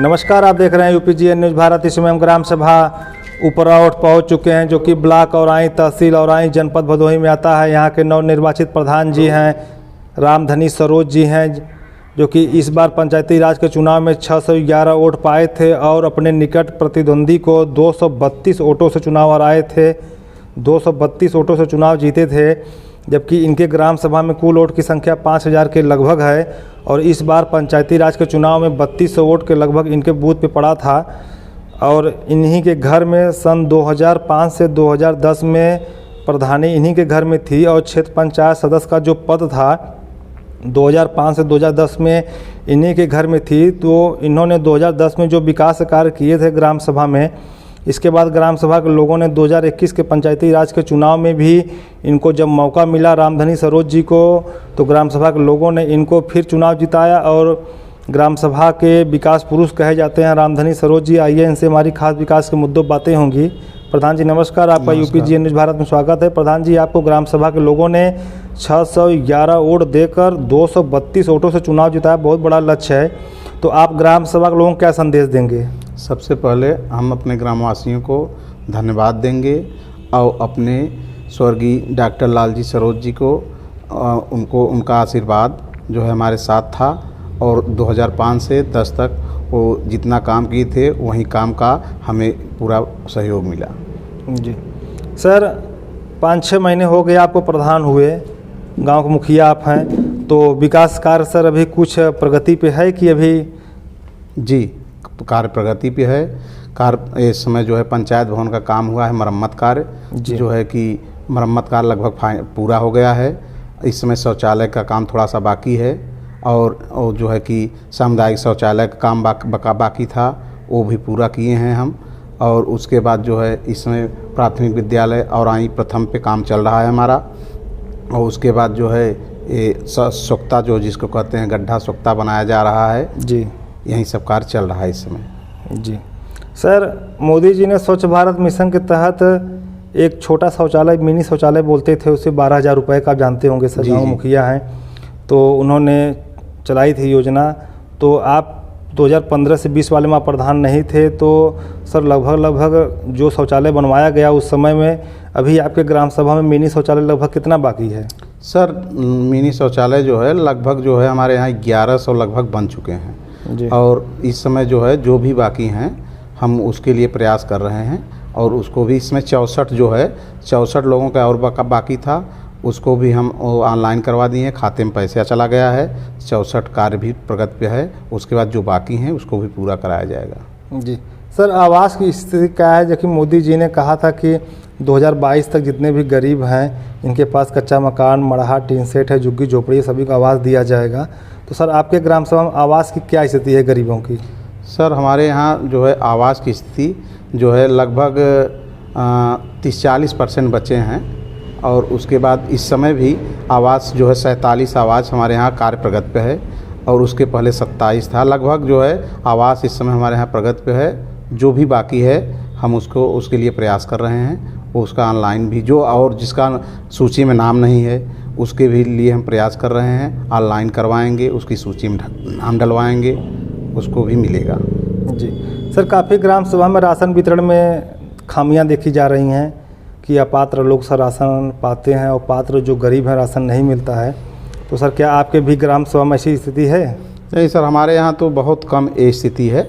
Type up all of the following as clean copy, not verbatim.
नमस्कार, आप देख रहे हैं UPGN न्यूज़ भारत। इस समय हम ग्राम सभा उपरौठ पहुंच चुके हैं, जो कि ब्लॉक औराई तहसील औराई जनपद भदोही में आता है। यहाँ के नवनिर्वाचित प्रधान जी हैं रामधनी सरोज जी हैं, जो कि इस बार पंचायती राज के चुनाव में 611 वोट पाए थे और अपने निकट प्रतिद्वंदी को 232 वोटों से चुनाव हराए थे। 232 वोटों से चुनाव जीते थे, जबकि इनके ग्राम सभा में कुल वोट की संख्या 5000 के लगभग है। और इस बार पंचायती राज के चुनाव में 3200 वोट के लगभग इनके बूथ पे पड़ा था। और इन्हीं के घर में सन 2005 से 2010 में प्रधानी इन्हीं के घर में थी, और क्षेत्र पंचायत सदस्य का जो पद था 2005 से 2010 में इन्हीं के घर में थी। तो इन्होंने 2010 में जो विकास कार्य किए थे ग्राम सभा में, इसके बाद ग्राम सभा के लोगों ने 2021 के पंचायती राज के चुनाव में भी इनको जब मौका मिला रामधनी सरोज जी को, तो ग्राम सभा के लोगों ने इनको फिर चुनाव जिताया। और ग्राम सभा के विकास पुरुष कहे जाते हैं रामधनी सरोज जी। आइए इनसे हमारी खास विकास के मुद्दों बातें होंगी। प्रधान जी नमस्कार, आपका UPGN न्यूज़ भारत में स्वागत है। प्रधान जी, आपको ग्राम सभा के लोगों ने 611 वोट देकर 232 वोटों से चुनाव जिताया, बहुत बड़ा लक्ष्य है। तो आप ग्राम सभा के लोगों को क्या संदेश देंगे? सबसे पहले हम अपने ग्रामवासियों को धन्यवाद देंगे और अपने स्वर्गीय डॉक्टर लालजी सरोज जी को उनको उनका आशीर्वाद जो है हमारे साथ था। और 2005 से 10 तक वो जितना काम किए थे वही काम का हमें पूरा सहयोग मिला। जी सर, 5-6 महीने हो गए आपको प्रधान हुए, गांव के मुखिया आप हैं, तो विकास कार्य सर अभी कुछ प्रगति पे है कि अभी? जी, कार्य प्रगति पे है। कार्य इस समय जो है पंचायत भवन का काम हुआ है, मरम्मत कार्य जो है कि मरम्मत कार्य लगभग पूरा हो गया है। इस समय शौचालय का काम थोड़ा सा बाकी है, और जो है कि सामुदायिक शौचालय का काम बाकी था, वो भी पूरा किए हैं हम। और उसके बाद जो है इसमें प्राथमिक विद्यालय औराई प्रथम पे काम चल रहा है हमारा। और उसके बाद जो है ये सोख्ता जो जिसको कहते हैं गड्ढा सोख्ता बनाया जा रहा है जी, यही सब कार्य चल रहा है इस समय। जी सर, मोदी जी ने स्वच्छ भारत मिशन के तहत एक छोटा शौचालय, मिनी शौचालय बोलते थे, उसे 12,000 रुपये का आप जानते होंगे सर, गाँव मुखिया हैं, तो उन्होंने चलाई थी योजना। तो आप 2015 से 20 वाले में आप प्रधान नहीं थे, तो सर लगभग जो शौचालय बनवाया गया उस समय में, अभी आपके ग्राम सभा में मिनी शौचालय लगभग कितना बाकी है? सर मिनी शौचालय जो है लगभग जो है हमारे यहाँ 1100 लगभग बन चुके हैं जी। और इस समय जो है जो भी बाकी हैं हम उसके लिए प्रयास कर रहे हैं। और उसको भी इसमें 64 जो है 64 लोगों का और बाकी था, उसको भी हम ऑनलाइन करवा दिए हैं, खाते में पैसा चला गया है। 64 कार्य भी प्रगति पे है। उसके बाद जो बाकी हैं उसको भी पूरा कराया जाएगा। जी सर, आवास की स्थिति क्या है? जबकि मोदी जी ने कहा था कि 2022 तक जितने भी गरीब हैं इनके पास कच्चा मकान, मड़हा, टीन सेट है, झुग्गी झोपड़ी, सभी को आवास दिया जाएगा। तो सर आपके ग्राम सभा में आवास की क्या स्थिति है गरीबों की? सर हमारे यहाँ जो है आवास की स्थिति जो है लगभग 30-40% बचे हैं। और उसके बाद इस समय भी आवास जो है 47 आवास हमारे यहाँ कार्य प्रगति पे है, और उसके पहले 27 था। लगभग जो है आवास इस समय हमारे यहाँ प्रगति पे है। जो भी बाकी है हम उसके लिए प्रयास कर रहे हैं। वो उसका ऑनलाइन भी जो और जिसका सूची में नाम नहीं है उसके भी लिए हम प्रयास कर रहे हैं, ऑनलाइन करवाएंगे, उसकी सूची में नाम डलवाएंगे, उसको भी मिलेगा। जी सर, काफ़ी ग्राम सभा में राशन वितरण में खामियां देखी जा रही हैं कि अपात्र लोग सर राशन पाते हैं और पात्र जो गरीब हैं राशन नहीं मिलता है। तो सर क्या आपके भी ग्राम सभा में ऐसी स्थिति है? नहीं सर, हमारे यहाँ तो बहुत कम ये स्थिति है,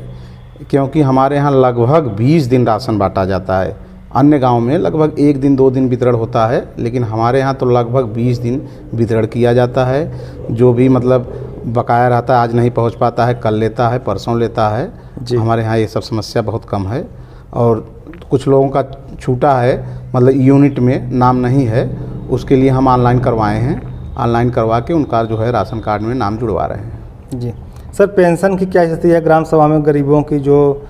क्योंकि हमारे यहाँ लगभग 20 दिन राशन बांटा जाता है। अन्य गांव में लगभग 1 दिन 2 दिन वितरण होता है, लेकिन हमारे यहाँ तो लगभग 20 दिन वितरण किया जाता है। जो भी मतलब बकाया रहता है, आज नहीं पहुँच पाता है, कल लेता है, परसों लेता है। हमारे यहाँ ये सब समस्या बहुत कम है। और कुछ लोगों का छूटा है, मतलब यूनिट में नाम नहीं है, उसके लिए हम ऑनलाइन करवाए हैं। ऑनलाइन करवा के उनका जो है राशन कार्ड में नाम जुड़वा रहे हैं। जी सर, पेंशन की क्या स्थिति है ग्राम सभा में? गरीबों की जो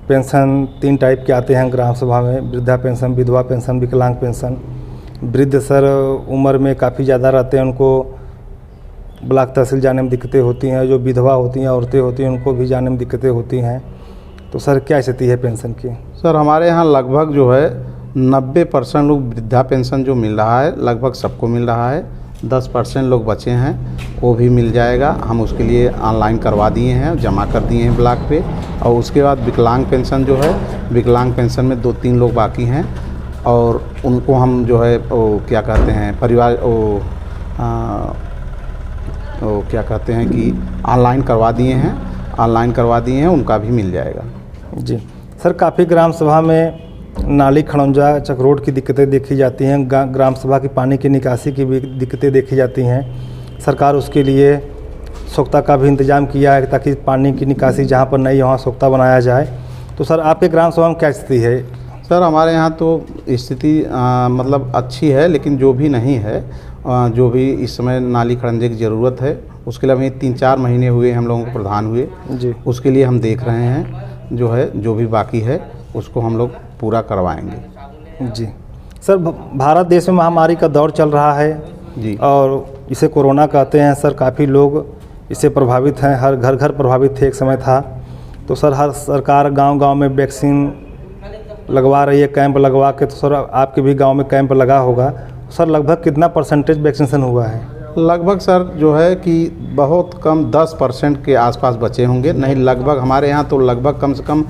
पेंशन 3 टाइप के आते हैं ग्राम सभा में, वृद्धा पेंशन, विधवा पेंशन, विकलांग पेंशन। वृद्ध सर उम्र में काफ़ी ज़्यादा रहते हैं, उनको ब्लॉक तहसील जाने में दिक्कतें होती हैं। जो विधवा होती हैं, औरतें होती हैं, उनको भी जाने में दिक्कतें होती हैं। तो सर क्या स्थिति है पेंशन की? सर हमारे यहाँ लगभग जो है 90% लोग वृद्धा पेंशन जो मिल रहा है लगभग सबको मिल रहा है। 10% लोग बचे हैं वो भी मिल जाएगा। हम उसके लिए ऑनलाइन करवा दिए हैं, जमा कर दिए हैं ब्लॉक पे। और उसके बाद विकलांग पेंशन जो है, विकलांग पेंशन में 2-3 लोग बाकी हैं और उनको हम जो है वो क्या कहते हैं परिवार वो क्या कहते हैं कि ऑनलाइन करवा दिए हैं, ऑनलाइन करवा दिए हैं, उनका भी मिल जाएगा। जी सर, काफ़ी ग्राम सभा में नाली खड़ंजा चक्रोड की दिक्कतें देखी जाती हैं, ग्राम सभा की पानी की निकासी की भी दिक्कतें देखी जाती हैं। सरकार उसके लिए सोख्ता का भी इंतजाम किया है ताकि पानी की निकासी जहाँ पर नहीं वहाँ सोख्ता बनाया जाए। तो सर आपके ग्राम सभा में क्या स्थिति है? सर हमारे यहाँ तो स्थिति मतलब अच्छी है, लेकिन जो भी नहीं है, जो भी इस समय नाली खड़ंजे की ज़रूरत है उसके लिए अभी 3-4 महीने हुए हम लोगों को प्रधान हुए जी, उसके लिए हम देख रहे हैं जो है, जो भी बाकी है उसको हम लोग पूरा करवाएंगे। जी सर, भारत देश में महामारी का दौर चल रहा है जी, और इसे कोरोना कहते हैं सर। काफ़ी लोग इससे प्रभावित हैं, हर घर घर प्रभावित थे एक समय था। तो सर हर सरकार गांव-गांव में वैक्सीन लगवा रही है, कैंप लगवा के। तो सर आपके भी गांव में कैंप लगा होगा सर, लगभग कितना परसेंटेज वैक्सीनेशन हुआ है? लगभग सर जो है कि बहुत कम 10% के आसपास बचे होंगे, नहीं लगभग हमारे यहाँ तो लगभग कम से कम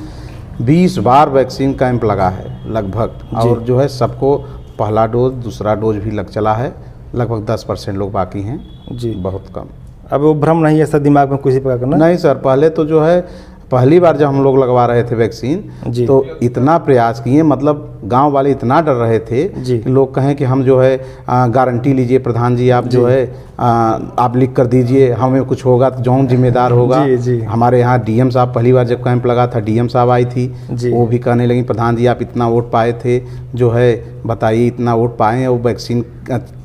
20 बार वैक्सीन कैंप लगा है लगभग। और जो है सबको पहला डोज दूसरा डोज भी लग चला है। लगभग 10% लोग बाकी हैं जी, बहुत कम। अब वो भ्रम नहीं है सर दिमाग में किसी प्रकार का? नहीं सर, पहले तो जो है पहली बार जब हम लोग लगवा रहे थे वैक्सीन जी, तो इतना प्रयास किए, मतलब गांव वाले इतना डर रहे थे जी, कि लोग कहें कि हम जो है गारंटी लीजिए प्रधान जी, आप जो है आप लिख कर दीजिए, हमें कुछ होगा तो जौन जिम्मेदार होगा। जी, जी, हमारे यहाँ डीएम साहब पहली बार जब कैंप लगा था, डीएम साहब आई थी, जी, वो भी कहने लगी प्रधान जी आप इतना वोट पाए थे, जो है बताइए इतना वोट पाए हैं, वो वैक्सीन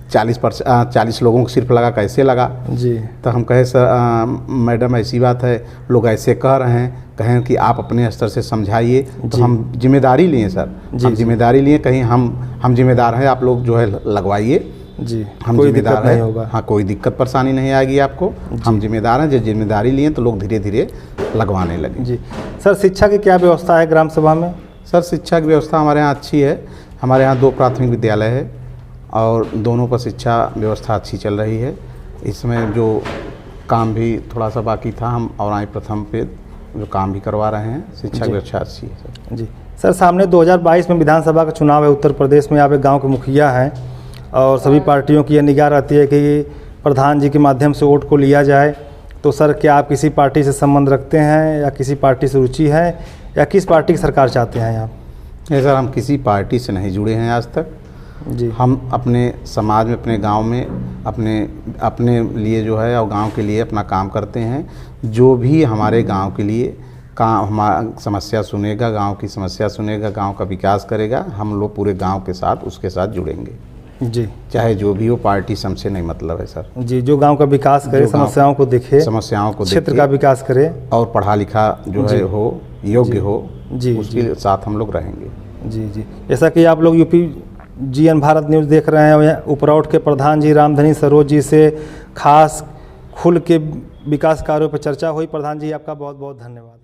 40 लोगों को सिर्फ लगा, कैसे लगा? जी, तो हम कहे सर मैडम ऐसी बात है, लोग ऐसे कह रहे हैं, कहें कि आप अपने स्तर से समझाइए। तो हम जिम्मेदारी लिए सर, हम जिम्मेदारी लिए, कहीं हम जिम्मेदार हैं, आप लोग जो है लगवाइए जी, हम कोई जिम्मेदार दिक्कत नहीं हैं। होगा। हाँ, कोई दिक्कत परेशानी नहीं आएगी आपको, हम जिम्मेदार हैं। जब जिम्मेदारी लिए तो लोग धीरे धीरे लगवाने लगे। जी सर, शिक्षा की क्या व्यवस्था है ग्राम सभा में? सर शिक्षा की व्यवस्था हमारे यहाँ अच्छी है। हमारे यहाँ 2 प्राथमिक विद्यालय है और दोनों पर शिक्षा व्यवस्था अच्छी चल रही है। इसमें जो काम भी थोड़ा सा बाकी था, हम और प्रथम पे जो काम भी करवा रहे हैं। शिक्षा की व्यवस्था अच्छी है सर। जी सर, सामने 2022 में विधानसभा का चुनाव है उत्तर प्रदेश में। आप एक गांव के मुखिया हैं और सभी पार्टियों की यह निगाह रहती है कि प्रधान जी के माध्यम से वोट को लिया जाए। तो सर क्या आप किसी पार्टी से संबंध रखते हैं या किसी पार्टी से रुचि है या किस पार्टी की सरकार चाहते हैं आप? नहीं सर, हम किसी पार्टी से नहीं जुड़े हैं आज तक। जी, हम अपने समाज में, अपने गांव में, अपने लिए जो है और गांव के लिए अपना काम करते हैं। जो भी हमारे गांव के लिए काम, हमारा समस्या सुनेगा, गांव की समस्या सुनेगा, गांव का विकास करेगा, हम लोग पूरे गांव के साथ उसके साथ जुड़ेंगे। जी, चाहे जो भी हो, पार्टी से हमसे नहीं मतलब है सर। जी, जो गांव का विकास करे, समस्याओं को देखे, समस्याओं को क्षेत्र का विकास करे और पढ़ा लिखा जो है हो, योग्य हो, जी, उसके साथ हम लोग रहेंगे। जी, जी। जैसा कि आप लोग यूपी जीएन भारत न्यूज़ देख रहे हैं, उपराउठ के प्रधान जी रामधनी सरोज जी से खास खुल के विकास कार्यों पर चर्चा हुई। प्रधान जी आपका बहुत बहुत धन्यवाद।